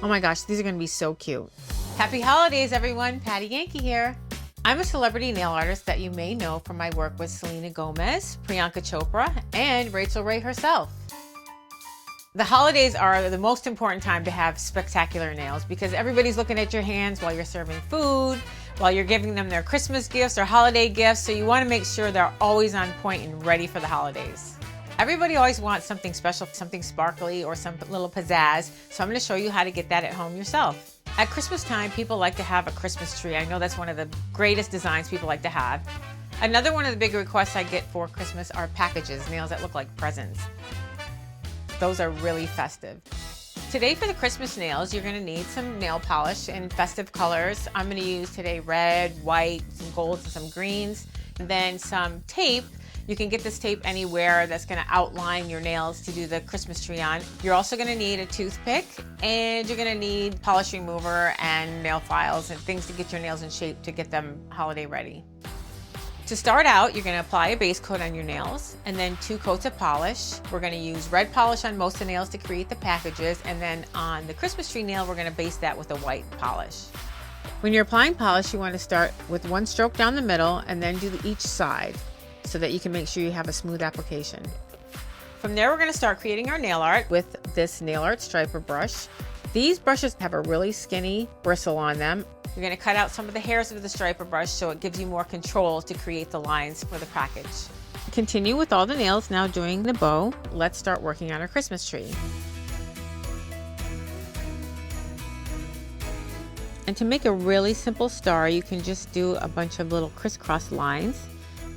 Oh my gosh, these are gonna be so cute. Happy holidays, everyone. Pattie Yankee here. I'm a celebrity nail artist that you may know from my work with Selena Gomez, Priyanka Chopra, and Rachael herself. The holidays are the most important time to have spectacular nails because everybody's looking at your hands while you're serving food, while you're giving them their Christmas gifts or holiday gifts, so you want to make sure they're always on point and ready for the holidays. Everybody always wants something special, something sparkly or some little pizzazz, so I'm going to show you how to get that at home yourself. At Christmas time, people like to have a Christmas tree. I know that's one of the greatest designs people like to have. Another one of the big requests I get for Christmas are packages, nails that look like presents. Those are really festive. Today for the Christmas nails, you're gonna need some nail polish in festive colors. I'm gonna use today red, white, some golds, and some greens, and then some tape. You can get this tape anywhere that's gonna outline your nails to do the Christmas tree on. You're also gonna need a toothpick, and you're gonna need polish remover and nail files and things to get your nails in shape to get them holiday ready. To start out, you're gonna apply a base coat on your nails and then 2 coats of polish. We're gonna use red polish on most of the nails to create the packages, and then on the Christmas tree nail, we're gonna base that with a white polish. When you're applying polish, you wanna start with 1 stroke down the middle and then do each side so that you can make sure you have a smooth application. From there, we're gonna start creating our nail art with this nail art striper brush. These brushes have a really skinny bristle on them. You're going to cut out some of the hairs of the striper brush so it gives you more control to create the lines for the package. Continue with all the nails, now doing the bow. Let's start working on our Christmas tree. And to make a really simple star, you can just do a bunch of little crisscross lines.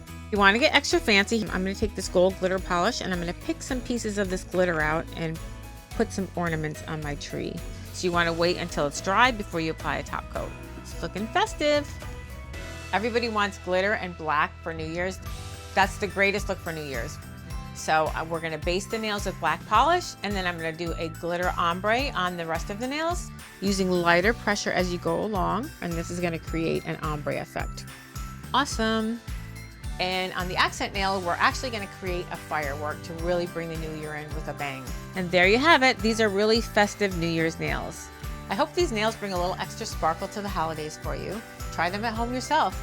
If you want to get extra fancy, I'm going to take this gold glitter polish and I'm going to pick some pieces of this glitter out and put some ornaments on my tree. So you want to wait until it's dry before you apply a top coat. It's looking festive. Everybody wants glitter and black for New Year's. That's the greatest look for New Year's. So we're going to base the nails with black polish, and then I'm going to do a glitter ombre on the rest of the nails using lighter pressure as you go along, and this is going to create an ombre effect. Awesome. And on the accent nail, we're actually going to create a firework to really bring the new year in with a bang. And there you have it. These are really festive New Year's nails. I hope these nails bring a little extra sparkle to the holidays for you. Try them at home yourself.